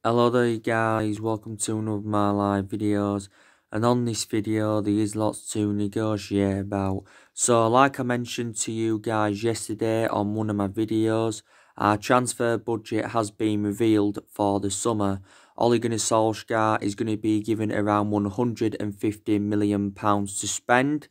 Hello there guys, welcome to another of my live videos, and on this video there is lots to negotiate about. So like I mentioned to you guys yesterday on one of my videos, our transfer budget has been revealed for the summer. Ole Gunnar Solsjaker is going to be given around £150 million to spend.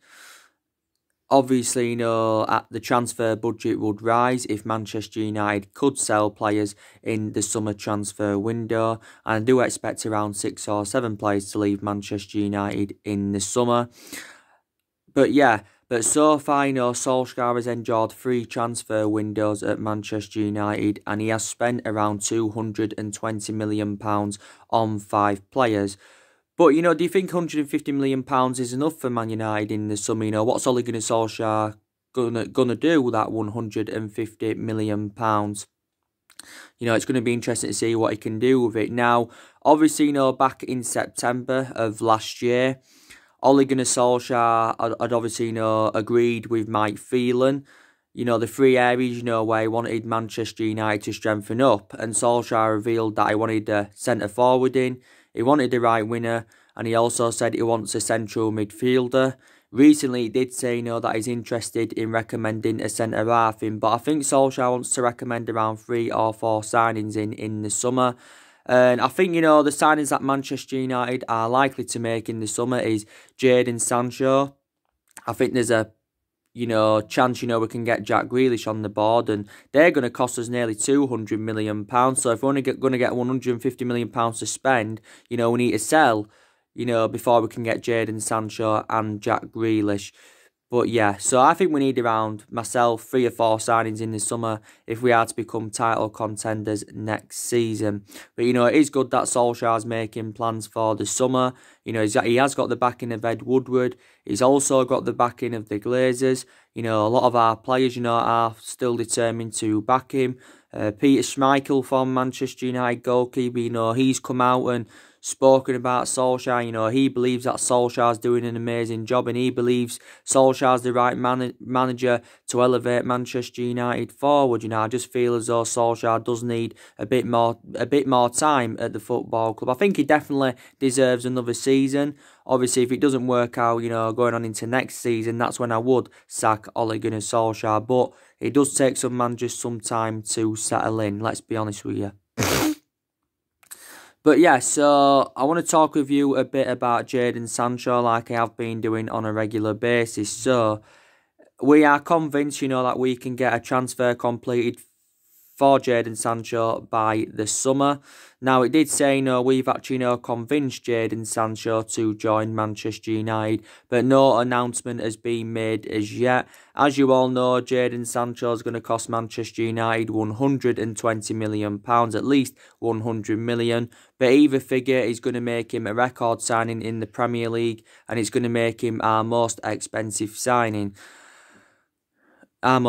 Obviously, the transfer budget would rise if Manchester United could sell players in the summer transfer window. And I do expect around 6 or 7 players to leave Manchester United in the summer. But so far, Solskjaer has enjoyed 3 transfer windows at Manchester United, and he has spent around £220 million on 5 players. But, do you think £150 million is enough for Man United in the summer? What's Ole Gunnar Solskjaer gonna do with that £150 million? It's going to be interesting to see what he can do with it. Now, obviously, back in September of last year, Ole Gunnar Solskjaer had obviously, agreed with Mike Phelan, the 3 areas, where he wanted Manchester United to strengthen up. And Solskjaer revealed that he wanted a centre-forward in, he wanted the right winger, and he also said he wants a central midfielder. Recently, he did say, that he's interested in recommending a centre-half in, but I think Solskjaer wants to recommend around 3 or 4 signings in the summer. And I think, the signings that Manchester United are likely to make in the summer is Jadon Sancho. I think there's a chance, we can get Jack Grealish on the board, and they're going to cost us nearly £200 million. So if we're only going to get £150 million to spend, we need to sell, before we can get Jadon Sancho and Jack Grealish. But yeah, so I think we need around, myself, 3 or 4 signings in the summer if we are to become title contenders next season. But, it is good that Solskjaer's making plans for the summer. He has got the backing of Ed Woodward. He's also got the backing of the Glazers. A lot of our players, are still determined to back him. Peter Schmeichel from Manchester United goalkeeper, he's come out and spoken about Solskjaer. He believes that Solskjaer's doing an amazing job, and he believes Solskjaer's the right manager to elevate Manchester United forward. I just feel as though Solskjaer does need a bit more time at the football club. I think he definitely deserves another season. Obviously, if it doesn't work out, going on into next season, that's when I would sack Ole Gunnar Solskjaer. But it does take some managers some time to settle in, let's be honest with you. But yeah, so I want to talk with you a bit about Jadon Sancho like I have been doing on a regular basis. So we are convinced, that we can get a transfer completed for Jadon Sancho by the summer. Now, it did say, we've actually, convinced Jadon Sancho to join Manchester United, but no announcement has been made as yet. As you all know, Jadon Sancho is going to cost Manchester United £120 million, at least £100 million. But either figure is going to make him a record signing in the Premier League, and it's going to make him our most expensive signing. And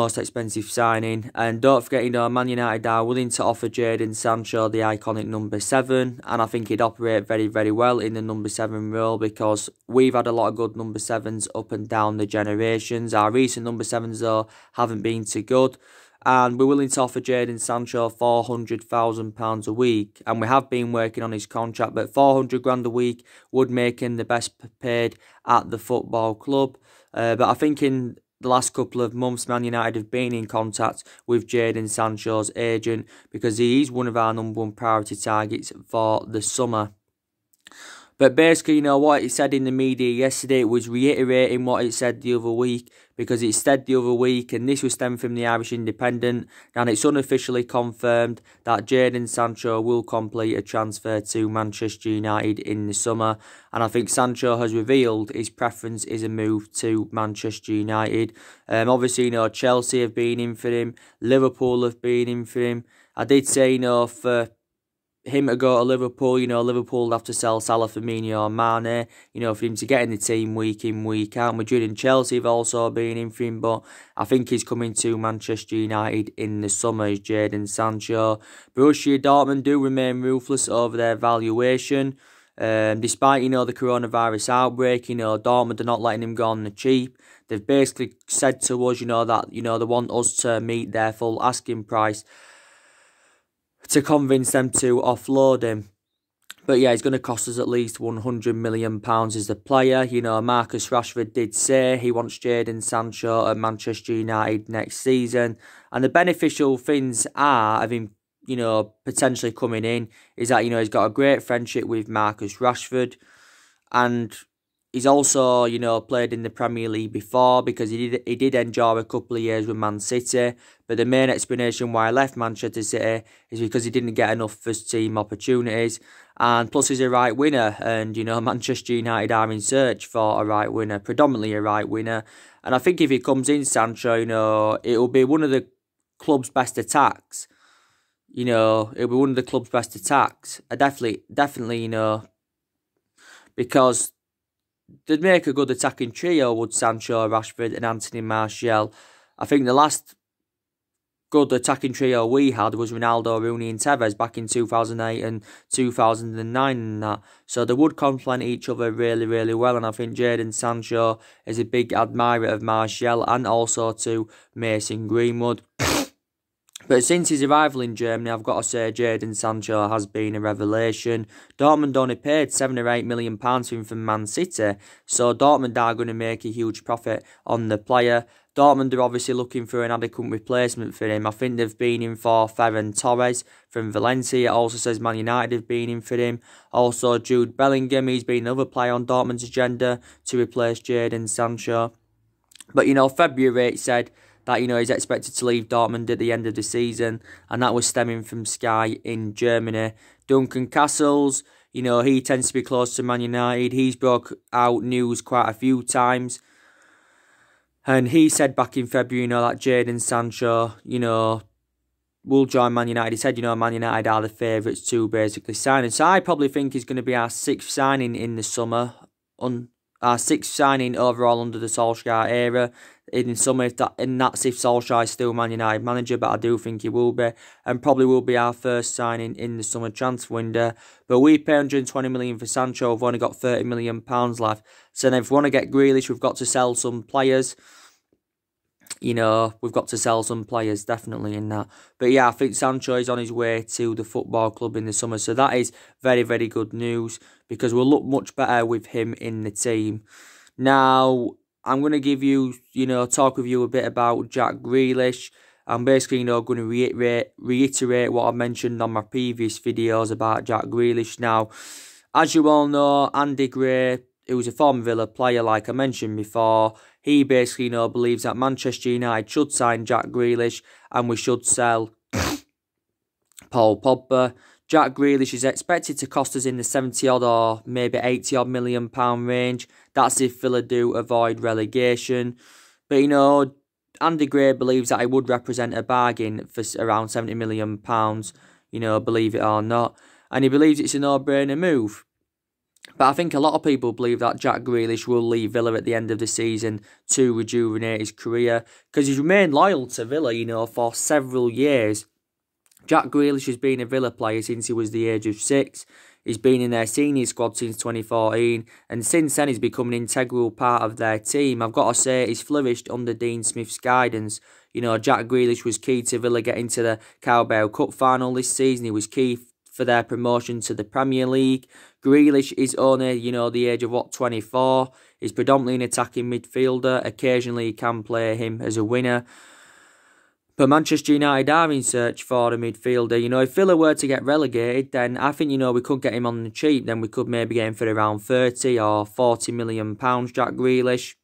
don't forget, Man United are willing to offer Jadon Sancho the iconic number 7, and I think he'd operate very, very well in the number 7 role, because we've had a lot of good number 7s up and down the generations. Our recent number 7s, though, haven't been too good, and we're willing to offer Jadon Sancho £400,000 a week, and we have been working on his contract, but £400,000 a week would make him the best paid at the football club. But I think in the last couple of months, Man United have been in contact with Jadon Sancho's agent, because he is one of our number 1 priority targets for the summer. But basically, what it said in the media yesterday, it was reiterating what it said the other week, because it said the other week, and this was stemmed from the Irish Independent, and it's unofficially confirmed that Jadon Sancho will complete a transfer to Manchester United in the summer. And I think Sancho has revealed his preference is a move to Manchester United. Obviously, Chelsea have been in for him, Liverpool have been in for him. I did say, for him to go to Liverpool, Liverpool will have to sell Salah, Firmino and Mane, for him to get in the team week in, week out. Madrid and Chelsea have also been in for him, but I think he's coming to Manchester United in the summer, is Jadon Sancho. Borussia Dortmund do remain ruthless over their valuation. Despite, the coronavirus outbreak, Dortmund are not letting him go on the cheap. They've basically said to us, that, they want us to meet their full asking price to convince them to offload him. But yeah, he's going to cost us at least £100 million as the player. You know, Marcus Rashford did say he wants Jadon Sancho at Manchester United next season. And the beneficial things are of him, you know, potentially coming in is that, you know, he's got a great friendship with Marcus Rashford. And he's also, you know, played in the Premier League before because he did enjoy a couple of years with Man City. But the main explanation why I left Manchester City is because he didn't get enough first team opportunities. And plus he's a right winner. And, you know, Manchester United are in search for a right winner, predominantly a right winner. And I think if he comes in, Sancho, you know, it will be one of the club's best attacks. You know, it'll be one of the club's best attacks. I definitely, you know, because they'd make a good attacking trio, would Sancho, Rashford and Anthony Martial. I think the last good attacking trio we had was Ronaldo, Rooney and Tevez back in 2008 and 2009 and that. So they would complement each other really, really well. And I think Jadon Sancho is a big admirer of Martial and also to Mason Greenwood. But since his arrival in Germany, I've got to say Jadon Sancho has been a revelation. Dortmund only paid £7 or £8 million for him from Man City, so Dortmund are going to make a huge profit on the player. Dortmund are obviously looking for an adequate replacement for him. I think they've been in for Ferran Torres from Valencia. It also says Man United have been in for him. Also Jude Bellingham, he's been another player on Dortmund's agenda to replace Jadon Sancho. But, you know, February it said that, you know, he's expected to leave Dortmund at the end of the season, and that was stemming from Sky in Germany. Duncan Castles, you know, he tends to be close to Man United. He's broke out news quite a few times, and he said back in February, you know, that Jadon Sancho, you know, will join Man United. He said, you know, Man United are the favourites to basically sign him. So I probably think he's going to be our sixth signing in the summer, our sixth signing overall under the Solsjaker era. In summer, if that's if Solskjaer is still Man United manager, but I do think he will be, and probably will be our first signing in the summer transfer window. But we pay £120 million for Sancho. We've only got £30 million left. So then if we want to get Grealish, we've got to sell some players. You know, we've got to sell some players, definitely in that. But yeah, I think Sancho is on his way to the football club in the summer. So that is very, very good news because we'll look much better with him in the team. Now, I'm going to give you, you know, talk with you a bit about Jack Grealish. I'm basically, you know, going to reiterate what I mentioned on my previous videos about Jack Grealish. Now, as you all know, Andy Gray, who was a former Villa player, like I mentioned before, he basically, you know, believes that Manchester United should sign Jack Grealish and we should sell Paul Pogba. Jack Grealish is expected to cost us in the 70-odd or maybe 80-odd million pound range. That's if Villa do avoid relegation. But, you know, Andy Gray believes that it would represent a bargain for around £70 million, you know, believe it or not. And he believes it's a no-brainer move. But I think a lot of people believe that Jack Grealish will leave Villa at the end of the season to rejuvenate his career, because he's remained loyal to Villa, you know, for several years. Jack Grealish has been a Villa player since he was the age of 6. He's been in their senior squad since 2014, and since then he's become an integral part of their team. I've got to say he's flourished under Dean Smith's guidance. You know, Jack Grealish was key to Villa getting to the Carabao Cup final this season. He was key for their promotion to the Premier League. Grealish is only, you know, the age of, 24. He's predominantly an attacking midfielder. Occasionally he can play him as a winger. But Manchester United are in search for a midfielder. You know, if Villa were to get relegated, then I think, you know, we could get him on the cheap. Then we could maybe get him for around 30 or 40 million pounds, Jack Grealish.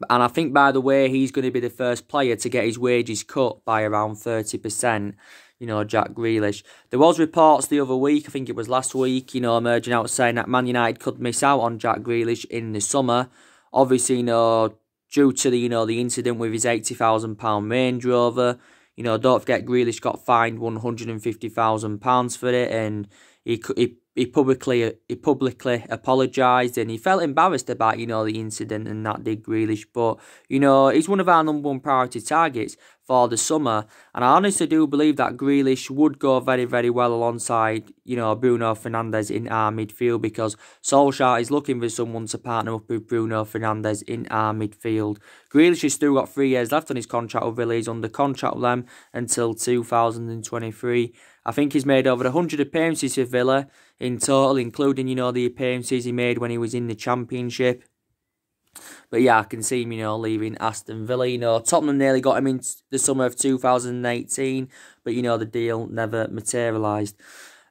And I think, by the way, he's going to be the first player to get his wages cut by around 30%. You know, Jack Grealish. There was reports the other week, I think it was last week, you know, emerging out saying that Man United could miss out on Jack Grealish in the summer. Obviously, you know, due to the, you know, the incident with his £80,000 Range Rover. You know, don't forget Grealish got fined £150,000 for it, and he publicly apologised, and he felt embarrassed about, you know, the incident and that, did Grealish. But, you know, he's one of our #1 priority targets. for the summer. And I honestly do believe that Grealish would go very, very well alongside, Bruno Fernandes in our midfield, because Solsjaker is looking for someone to partner up with Bruno Fernandes in our midfield. Grealish has still got 3 years left on his contract with Villa. He's under contract with them until 2023. I think he's made over 100 appearances for Villa in total, including, the appearances he made when he was in the Championship. But yeah, I can see him, leaving Aston Villa. Tottenham nearly got him in the summer of 2018, but, the deal never materialised.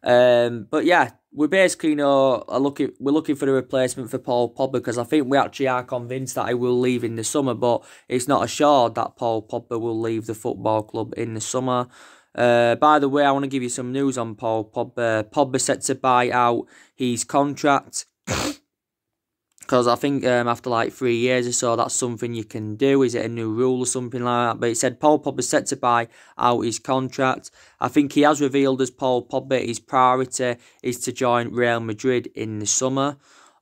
But yeah, we're basically, we're looking for a replacement for Paul Pogba, because I think we actually are convinced that he will leave in the summer, but it's not assured that Paul Pogba will leave the football club in the summer. By the way, I want to give you some news on Paul Pogba. Pogba's set to buy out his contract, because I think after like 3 years or so, that's something you can do. Is it a new rule or something like that? But it said Paul Pogba's set to buy out his contract. I think he has revealed as Paul Pogba his priority is to join Real Madrid in the summer.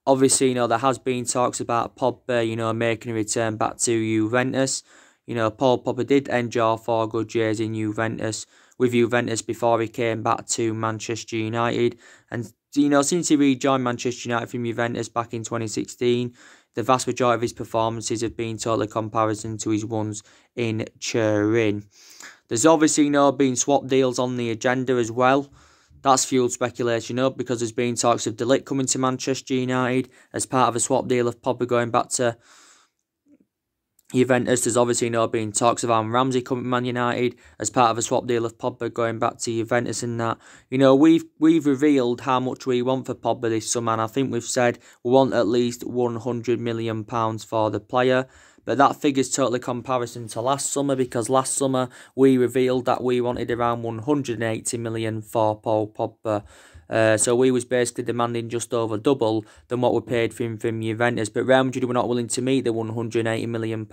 Obviously, there has been talks about Pogba, making a return back to Juventus. Paul Pogba did enjoy 4 good years in Juventus, with Juventus before he came back to Manchester United. And, since he rejoined Manchester United from Juventus back in 2016, the vast majority of his performances have been totally comparison to his ones in Turin. There's obviously, been swap deals on the agenda as well. That's fueled speculation up, because there's been talks of De Ligt coming to Manchester United as part of a swap deal of Pogba going back to Juventus. There's obviously been talks of Aaron Ramsey coming to Man United as part of a swap deal of Pogba going back to Juventus and that. We've revealed how much we want for Pogba this summer, and I think we've said we want at least £100 million for the player. But that figure's totally comparison to last summer, because last summer we revealed that we wanted around £180 million for Paul Pogba. So we was basically demanding just over double than what we paid for him from Juventus. But Real Madrid were not willing to meet the £180 million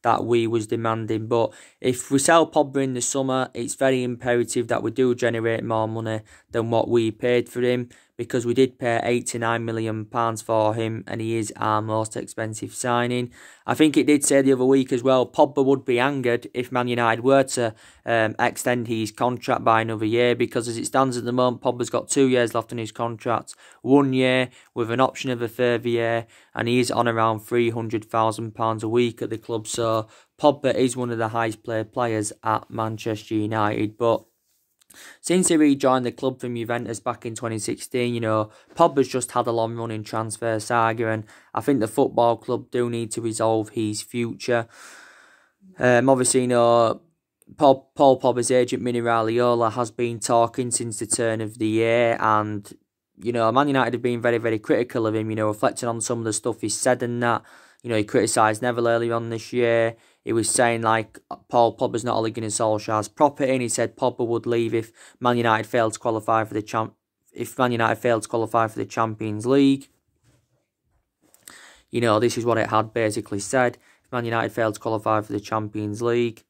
that we was demanding. But if we sell Pogba in the summer, it's very imperative that we do generate more money than what we paid for him, because we did pay £89 million for him, and he is our most expensive signing. I think it did say the other week as well, Pogba would be angered if Man United were to extend his contract by another year, because as it stands at the moment, Pogba's got 2 years left on his contract, 1 year with an option of a further year, and he is on around £300,000 a week at the club. So Pogba is one of the highest paid players at Manchester United. But since he rejoined the club from Juventus back in 2016, Pogba's just had a long-running transfer saga, and I think the football club do need to resolve his future. Obviously, Paul Pogba's agent, Mini Raiola, has been talking since the turn of the year, and, Man United have been very, very critical of him, reflecting on some of the stuff he's said and that. He criticised Neville earlier on this year. He was saying, Paul Pogba's not Ole Gunnar Solskjaer's property, and he said Pogba would leave if Man United failed to qualify for the Champions League. This is what it had basically said. If Man United failed to qualify for the Champions League.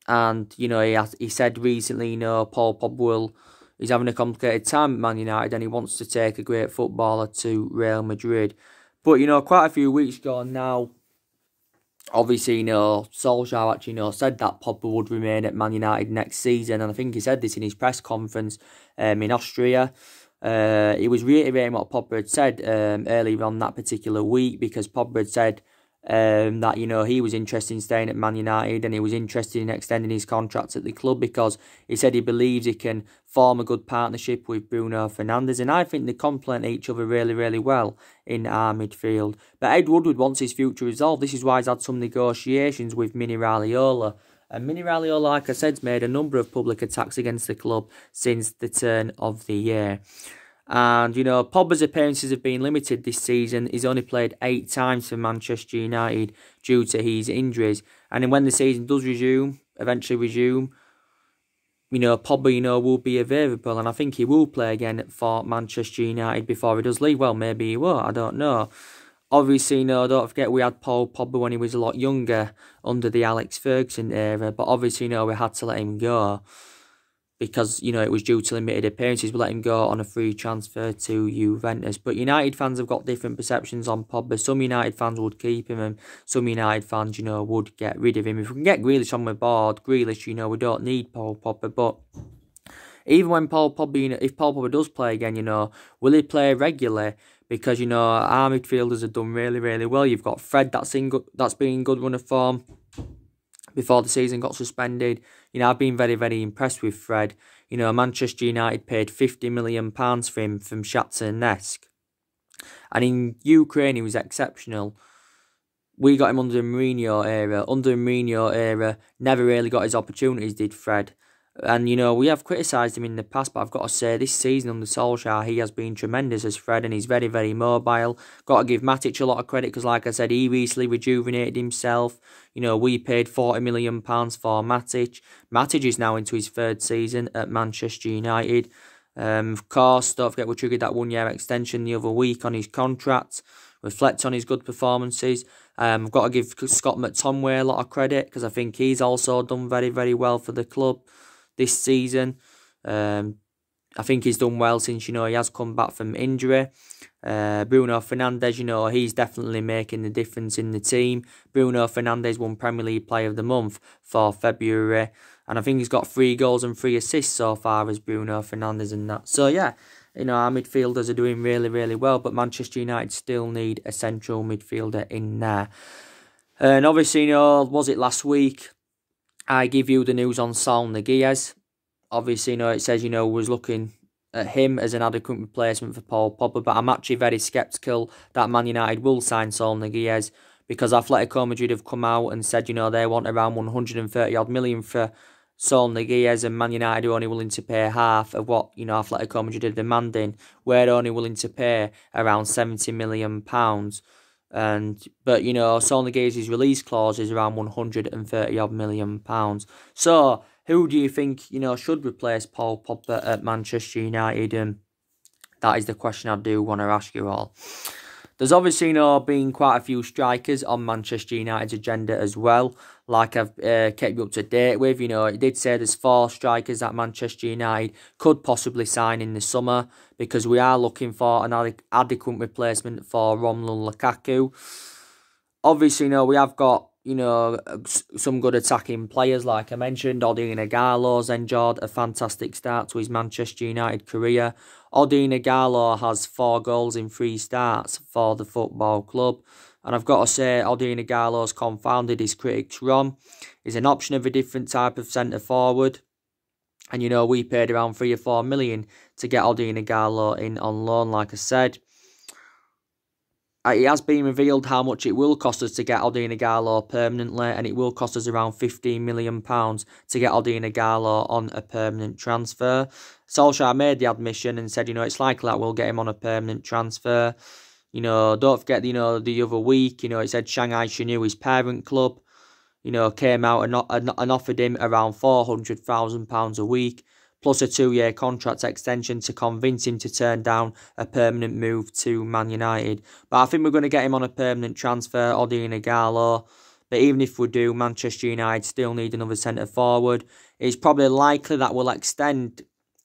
And, he said recently, Paul Pogba he's having a complicated time at Man United, and he wants to take a great footballer to Real Madrid. But, quite a few weeks ago now, obviously, Solskjaer actually, said that Pogba would remain at Man United next season. And I think he said this in his press conference in Austria. He was reiterating what Pogba had said earlier on that particular week, because Pogba had said that, he was interested in staying at Man United, and he was interested in extending his contract at the club, because he said he believes he can form a good partnership with Bruno Fernandes, and I think they complement each other really, really well in our midfield. But Ed Woodward wants his future resolved. This is why he's had some negotiations with Mini Raiola. And Mini Raiola, like I said, has made a number of public attacks against the club since the turn of the year. And, Pogba's appearances have been limited this season. He's only played 8 times for Manchester United due to his injuries. And then when the season does eventually resume, Pogba, will be available. And I think he will play again for Manchester United before he does leave. Well, maybe he won't, I don't know. Obviously, don't forget we had Paul Pogba when he was a lot younger under the Alex Ferguson era. But obviously, we had to let him go. because, you know, it was due to limited appearances. We let him go on a free transfer to Juventus. But United fans have got different perceptions on Pogba. Some United fans would keep him, and some United fans, you know, would get rid of him. If we can get Grealish on the board, Grealish, you know, we don't need Paul Pogba. But even when Paul Pogba, if Paul Pogba does play again, you know, will he play regularly? Because, you know, our midfielders have done really, really well. You've got Fred that's been in good run of form before the season got suspended. You know, I've been very, very impressed with Fred. You know, Manchester United paid £50 million for him from Shakhtar Donetsk. And in Ukraine, he was exceptional. We got him under the Mourinho era. Under the Mourinho era, never really got his opportunities, did Fred. And, you know, we have criticised him in the past, but I've got to say, this season under Solsjaker, he has been tremendous as Fred, and he's very, very mobile. Got to give Matic a lot of credit, because, like I said, he recently rejuvenated himself. You know, we paid £40 million for Matic. Matic is now into his third season at Manchester United. Of course, don't forget we triggered that one-year extension the other week on his contract. Reflect on his good performances. I've got to give Scott McTominay a lot of credit, because I think he's also done very, very well for the club this season. I think he's done well since, you know, he has come back from injury. Bruno Fernandes, you know, he's definitely making the difference in the team. Bruno Fernandes won Premier League Player of the Month for February, and I think he's got 3 goals and 3 assists so far as Bruno Fernandes and that. So yeah, you know, our midfielders are doing really, really well, but Manchester United still need a central midfielder in there. And obviously, you know, was it last week I give you the news on Solsjaker? Obviously, you know, it says, you know, was looking at him as an adequate replacement for Paul Pogba, but I'm actually very sceptical that Man United will sign Solsjaker, because Atletico Madrid have come out and said, you know, they want around 130 odd million for Solsjaker, and Man United are only willing to pay half of what, you know, Atletico Madrid are demanding. We're only willing to pay around £70 million. But, you know, Solsjaker's release clause is around 130 odd million pounds. So, who do you think, you know, should replace Paul Pogba at Manchester United? And that is the question I do want to ask you all. There's obviously, you know, been quite a few strikers on Manchester United's agenda as well, like I've kept you up to date with. You know, it did say there's 4 strikers that Manchester United could possibly sign in the summer, because we are looking for an adequate replacement for Romelu Lukaku. Obviously, you know, we have got, you know, some good attacking players, like I mentioned. Odion Ighalo's enjoyed a fantastic start to his Manchester United career. Odion Ighalo has 4 goals in 3 starts for the football club. And I've got to say, Odion Ighalo's confounded his critics wrong. He's an option of a different type of centre-forward. And, you know, we paid around 3 or 4 million to get Odion Ighalo in on loan, like I said. It has been revealed how much it will cost us to get Odion Ighalo permanently, and it will cost us around £15 million to get Odion Ighalo on a permanent transfer. Solskjaer made the admission and said, you know, it's likely that we'll get him on a permanent transfer. You know, don't forget, you know, the other week, you know, it said Shanghai Shenhua, his parent club, you know, came out and offered him around £400,000 a week, plus a 2-year contract extension to convince him to turn down a permanent move to Man United. But I think we're going to get him on a permanent transfer, Odion Ighalo. But even if we do, Manchester United still need another centre-forward. It's probably likely that we'll extend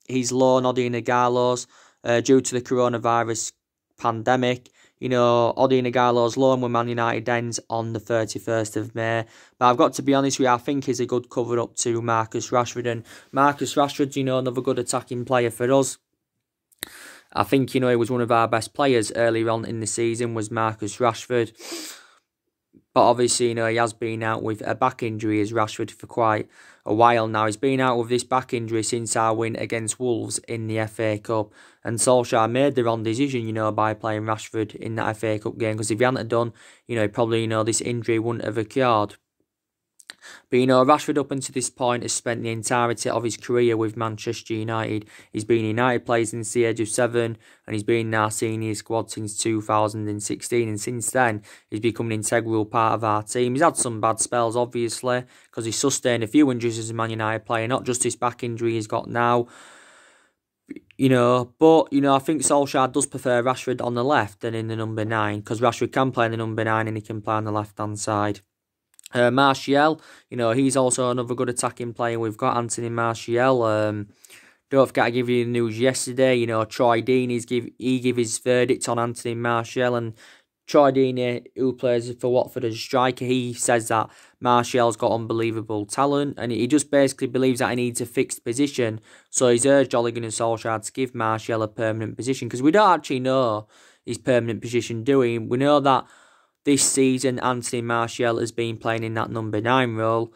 his loan, Odion Ighalo's, due to the coronavirus pandemic. You know, Odion Ighalo's loan with Man United ends on the 31st of May. But I've got to be honest with you, I think he's a good cover-up to Marcus Rashford. And Marcus Rashford's, you know, another good attacking player for us. I think, you know, he was one of our best players earlier on in the season, was Marcus Rashford. But obviously, you know, he has been out with a back injury as Rashford for quite a while now. He's been out with this back injury since our win against Wolves in the FA Cup. And Solskjaer made the wrong decision, you know, by playing Rashford in that FA Cup game. Because if he hadn't done, you know, probably, you know, this injury wouldn't have occurred. But, you know, Rashford up until this point has spent the entirety of his career with Manchester United. He's been United players since the age of 7, and he's been in our senior squad since 2016. And since then, he's become an integral part of our team. He's had some bad spells, obviously, because he's sustained a few injuries as a Man United player, not just this back injury he's got now. You know, but, you know, I think Solskjaer does prefer Rashford on the left than in the number 9, because Rashford can play in the number 9 and he can play on the left-hand side. Martial, he's also another good attacking player. We've got Anthony Martial. Don't forget, I gave you the news yesterday. Troy Deeney, he gave his verdict on Anthony Martial, and Troy Deeney, who plays for Watford as a striker, he says that Martial's got unbelievable talent, and he just basically believes that he needs a fixed position. So he's urged Ole Gunnar Solsjaker to give Martial a permanent position, because we don't actually know his permanent position, do we? We know that this season Anthony Martial has been playing in that number 9 role.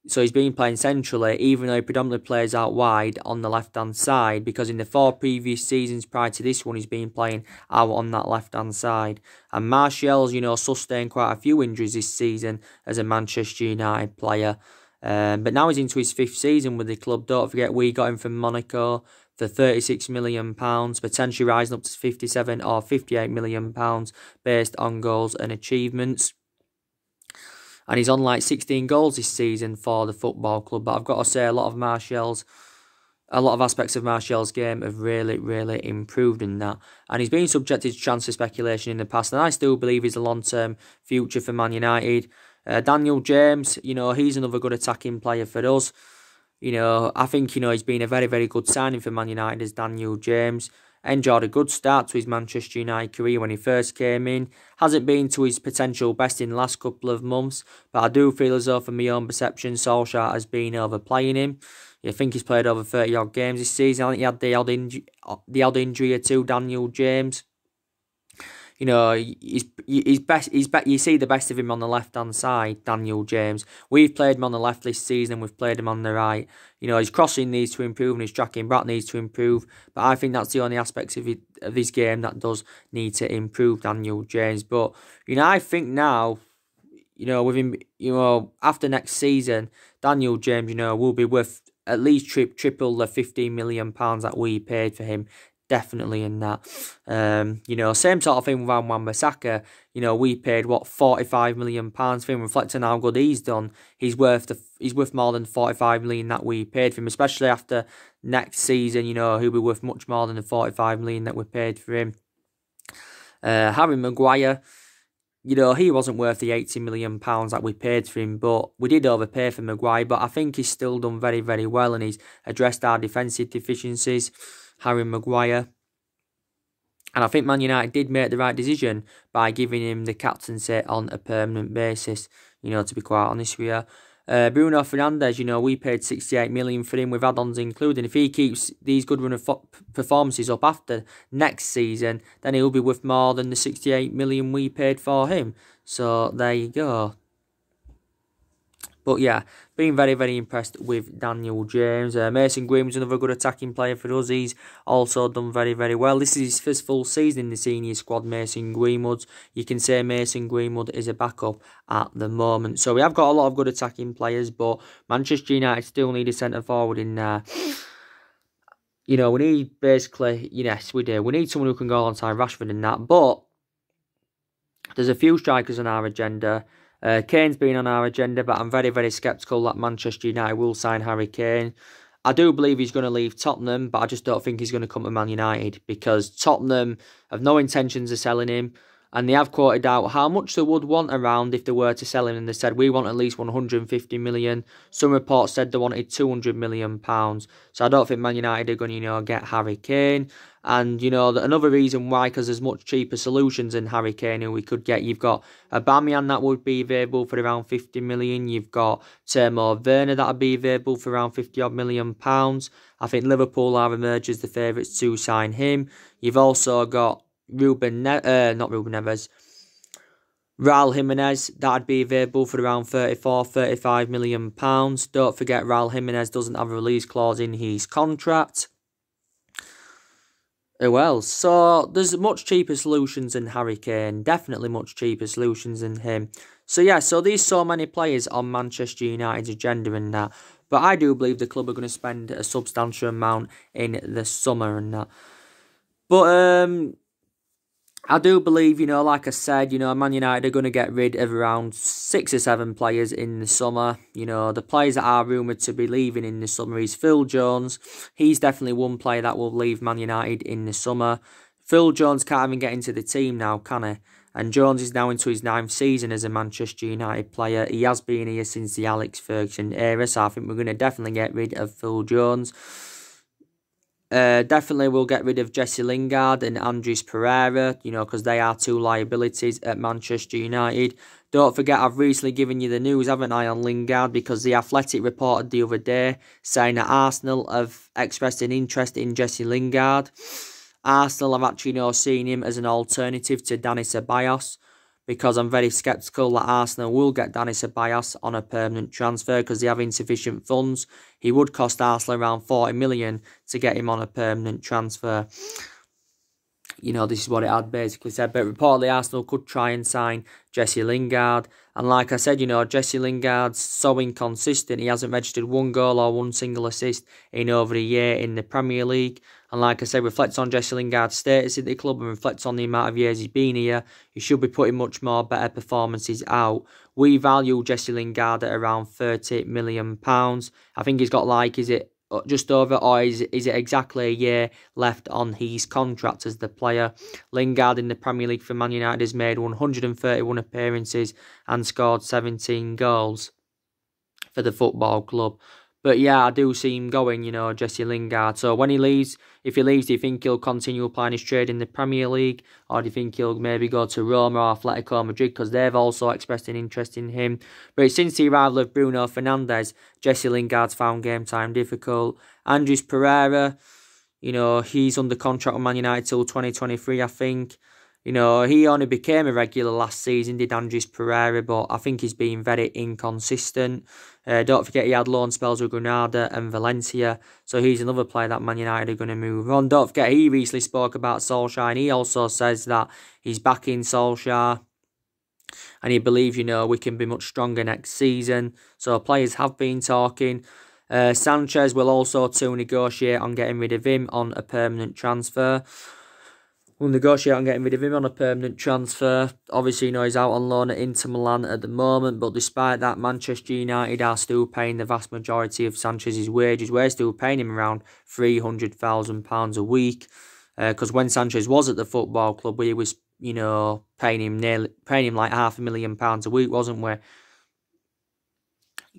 So he's been playing centrally, even though he predominantly plays out wide on the left-hand side, because in the 4 previous seasons prior to this one, he's been playing out on that left-hand side. And Martial's, sustained quite a few injuries this season as a Manchester United player. But now he's into his 5th season with the club. Don't forget, we got him from Monaco for £36 million, potentially rising up to £57 or £58 million based on goals and achievements. And he's on like 16 goals this season for the football club. But I've got to say, a lot of aspects of Martial's game have really, really improved in that. And he's been subjected to transfer speculation in the past, and I still believe he's a long-term future for Man United. Daniel James, he's another good attacking player for us. I think, he's been a very, very good signing for Man United as Daniel James. Enjoyed a good start to his Manchester United career when he first came in. Hasn't been to his potential best in the last couple of months, but I do feel as though, from my own perception, Solskjaer has been overplaying him. I think he's played over 30-odd games this season. I think he had the odd injury or two, Daniel James. He's best. You see the best of him on the left-hand side, Daniel James. We've played him on the left this season, and we've played him on the right. His crossing needs to improve, and his tracking back needs to improve. But I think that's the only aspects of his game that does need to improve, Daniel James. But, I think now, with him, after next season, Daniel James, will be worth at least triple the £15 million that we paid for him. Definitely in that. Same sort of thing with Wan-Bissaka. We paid £45 million for him, reflecting how good he's done. He's worth more than £45 million that we paid for him, especially after next season. He'll be worth much more than the £45 million that we paid for him. Harry Maguire, he wasn't worth the £80 million that we paid for him, but we did overpay for Maguire. But I think he's still done very, very well, and he's addressed our defensive deficiencies, Harry Maguire. And I think Man United did make the right decision by giving him the captaincy on a permanent basis, to be quite honest with you. Bruno Fernandes, we paid £68 million for him with add-ons included. If he keeps these good run of performances up after next season, then he'll be worth more than the £68 million we paid for him. So there you go. But yeah, being very, very impressed with Daniel James. Mason Greenwood's another good attacking player for us. He's also done very, very well. This is his first full season in the senior squad, Mason Greenwood. You can say Mason Greenwood is a backup at the moment. So we have got a lot of good attacking players, but Manchester United still need a centre-forward in there. We need basically, yes, we do. We need someone who can go alongside Rashford in that. But there's a few strikers on our agenda. Kane's been on our agenda, but I'm very, very sceptical that Manchester United will sign Harry Kane. I do believe he's going to leave Tottenham, but I just don't think he's going to come to Man United, because Tottenham have no intentions of selling him, and they have quoted out how much they would want around if they were to sell him, and they said, we want at least 150 million. Some reports said they wanted 200 million pounds. So I don't think Man United are going to, get Harry Kane. And, another reason why, because there's much cheaper solutions than Harry Kane who we could get. You've got Aubameyang that would be available for around 50 million. You've got Timo Werner that would be available for around 50-odd million pounds. I think Liverpool are emerged as the favourites to sign him. You've also got Raul Jimenez, that'd be available for around 34-35 million pounds. Don't forget, Raul Jimenez doesn't have a release clause in his contract. Who else? So there's much cheaper solutions than Harry Kane. Definitely much cheaper solutions than him. So yeah, so there's so many players on Manchester United's agenda and that. But I do believe the club are going to spend a substantial amount in the summer and that. But I do believe, like I said, Man United are going to get rid of around 6 or 7 players in the summer. The players that are rumoured to be leaving in the summer is Phil Jones. He's definitely one player that will leave Man United in the summer. Phil Jones can't even get into the team now, can he? And Jones is now into his 9th season as a Manchester United player. He has been here since the Alex Ferguson era, so I think we're going to definitely get rid of Phil Jones. Definitely we'll get rid of Jesse Lingard and Andres Pereira, because they are 2 liabilities at Manchester United. Don't forget, I've recently given you the news, haven't I, on Lingard, because The Athletic reported the other day saying that Arsenal have expressed an interest in Jesse Lingard. Arsenal have actually seen him as an alternative to Dani Ceballos, because I'm very sceptical that Arsenal will get Dani Ceballos on a permanent transfer because they have insufficient funds. He would cost Arsenal around 40 million to get him on a permanent transfer. This is what it had basically said. But reportedly, Arsenal could try and sign Jesse Lingard. And like I said, Jesse Lingard's so inconsistent. He hasn't registered 1 goal or 1 single assist in over a year in the Premier League. And like I said, reflects on Jesse Lingard's status at the club and reflects on the amount of years he's been here. He should be putting much more better performances out. We value Jesse Lingard at around £30 million. I think he's got is it just over, or is it exactly a year left on his contract as the player? Lingard in the Premier League for Man United has made 131 appearances and scored 17 goals for the football club. But yeah, I do see him going, Jesse Lingard. So when he leaves, if he leaves, do you think he'll continue applying his trade in the Premier League? Or do you think he'll maybe go to Roma or Atletico Madrid? Because they've also expressed an interest in him. But since the arrival of Bruno Fernandes, Jesse Lingard's found game time difficult. Andres Pereira, he's under contract with Man United till 2023, I think. He only became a regular last season, did Andres Pereira, but I think he's been very inconsistent. Don't forget he had loan spells with Granada and Valencia, so he's another player that Man United are going to move on. Don't forget he recently spoke about Solsjaker, and he also says that he's backing Solsjaker, and he believes, we can be much stronger next season. So players have been talking. Sanchez will also to negotiate on getting rid of him on a permanent transfer. We'll negotiate on getting rid of him on a permanent transfer. Obviously, he's out on loan at Inter Milan at the moment, but despite that, Manchester United are still paying the vast majority of Sanchez's wages. We're still paying him around £300,000 a week, because when Sanchez was at the football club, we was, paying him like £500,000 a week, wasn't we?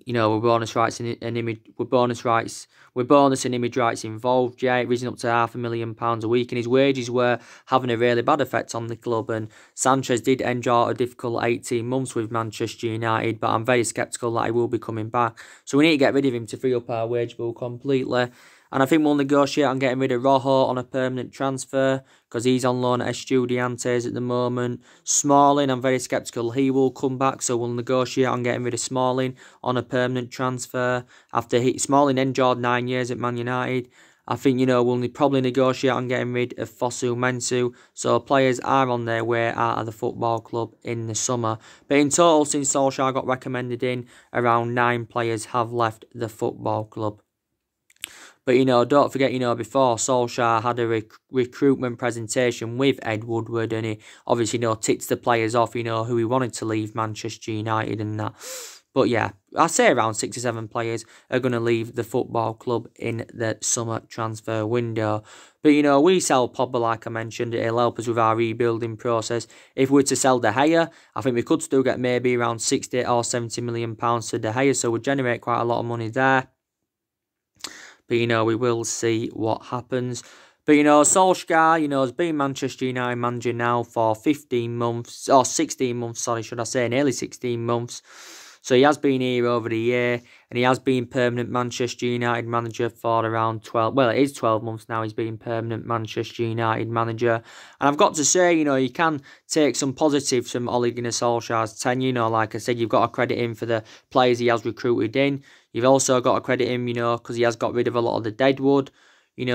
With bonus rights and image rights involved, yeah, it risen up to £500,000 a week, and his wages were having a really bad effect on the club. And Sanchez did endure a difficult 18 months with Manchester United, but I'm very sceptical that he will be coming back. So we need to get rid of him to free up our wage bill completely. And I think we'll negotiate on getting rid of Rojo on a permanent transfer, because he's on loan at Estudiantes at the moment. Smalling, I'm very sceptical he will come back, so we'll negotiate on getting rid of Smalling on a permanent transfer. After Smalling endured 9 years at Man United, I think, we'll probably negotiate on getting rid of Fosu Mensah. So players are on their way out of the football club in the summer. But in total, since Solskjaer got recommended in, around 9 players have left the football club. But, don't forget, before Solskjaer had a recruitment presentation with Ed Woodward, and he obviously, ticked the players off, who he wanted to leave Manchester United and that. But yeah, I'd say around 6 or 7 players are going to leave the football club in the summer transfer window. But, we sell Pogba, like I mentioned. It'll help us with our rebuilding process. If we were to sell De Gea, I think we could still get maybe around 60 or 70 million pounds to De Gea, so we'd generate quite a lot of money there. But, we will see what happens. But, Solskjaer, has been Manchester United manager now for 15 months, or 16 months, sorry, should I say, nearly 16 months. So he has been here over the year, and he has been permanent Manchester United manager for around 12, well, it is 12 months now he's been permanent Manchester United manager. And I've got to say, you can take some positives from Ole Gunnar Solskjaer's tenure. Like I said, you've got to credit him for the players he has recruited in. You've also got to credit him, because he has got rid of a lot of the deadwood. We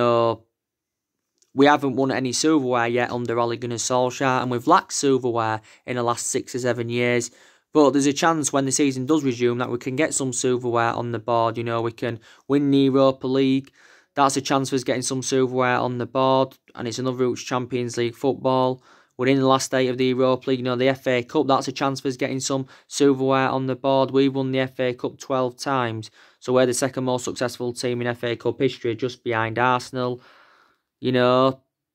haven't won any silverware yet under Ole Gunnar Solskjaer, and we've lacked silverware in the last 6 or 7 years. But there's a chance when the season does resume that we can get some silverware on the board. We can win the Europa League. That's a chance for us getting some silverware on the board. And it's another route to Champions League football. We're in the last 8 of the Europa League. The FA Cup, that's a chance for us getting some silverware on the board. We've won the FA Cup 12 times. So we're the second most successful team in FA Cup history, just behind Arsenal.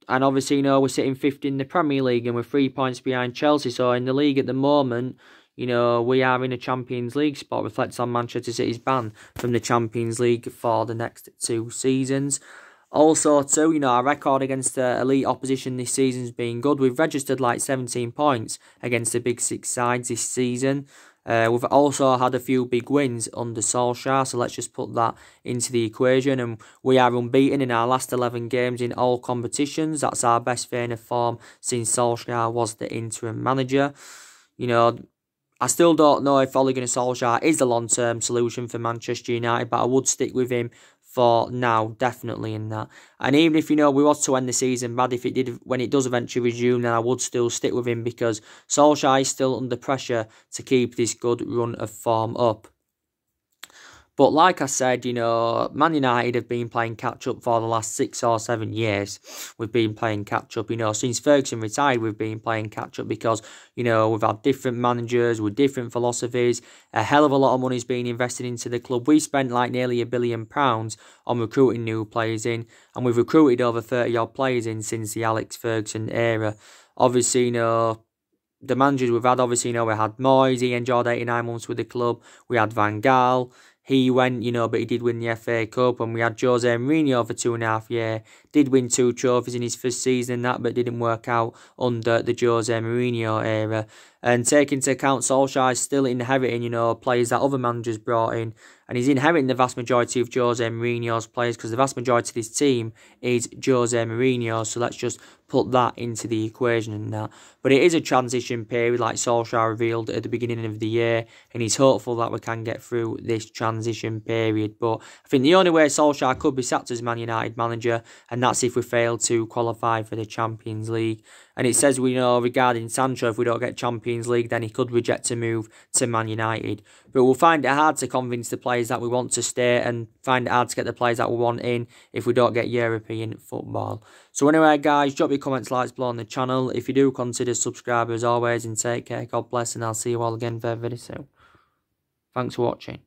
And obviously, we're sitting 5th in the Premier League and we're 3 points behind Chelsea. So in the league at the moment, we are in a Champions League spot. Reflects on Manchester City's ban from the Champions League for the next 2 seasons. Also, too, our record against elite opposition this season's been good. We've registered like 17 points against the big 6 sides this season. We've also had a few big wins under Solsjaker, so let's just put that into the equation. And we are unbeaten in our last 11 games in all competitions. That's our best vein of form since Solsjaker was the interim manager. I still don't know if Ole Gunnar Solskjaer is the long-term solution for Manchester United, but I would stick with him for now, definitely in that. And even if, we was to end the season bad, if it did, when it does eventually resume, then I would still stick with him because Solskjaer is still under pressure to keep this good run of form up. But like I said, Man United have been playing catch-up for the last 6 or 7 years. We've been playing catch-up, since Ferguson retired, we've been playing catch-up because, we've had different managers with different philosophies. A hell of a lot of money's been invested into the club. We spent like nearly £1 billion on recruiting new players in, and we've recruited over 30-odd players in since the Alex Ferguson era. Obviously, the managers we've had, obviously, we had Moyes, he enjoyed 89 months with the club. We had Van Gaal. He went, but he did win the FA Cup. And we had Jose Mourinho for 2.5 years. Did win 2 trophies in his first season, but didn't work out under the Jose Mourinho era. And taking into account, Solskjaer is still inheriting, players that other managers brought in. And he's inheriting the vast majority of Jose Mourinho's players because the vast majority of his team is Jose Mourinho. So let's just put that into the equation and that. But it is a transition period like Solskjaer revealed at the beginning of the year. And he's hopeful that we can get through this transition period. But I think the only way Solskjaer could be sacked as Man United manager, and that's if we fail to qualify for the Champions League. And it says, regarding Sancho, if we don't get Champions League, then he could reject a move to Man United. But we'll find it hard to convince the players that we want to stay and find it hard to get the players that we want in if we don't get European football. So anyway, guys, drop your comments, likes below on the channel. If you do, consider subscribing as always, and take care. God bless, and I'll see you all again very, very soon. Thanks for watching.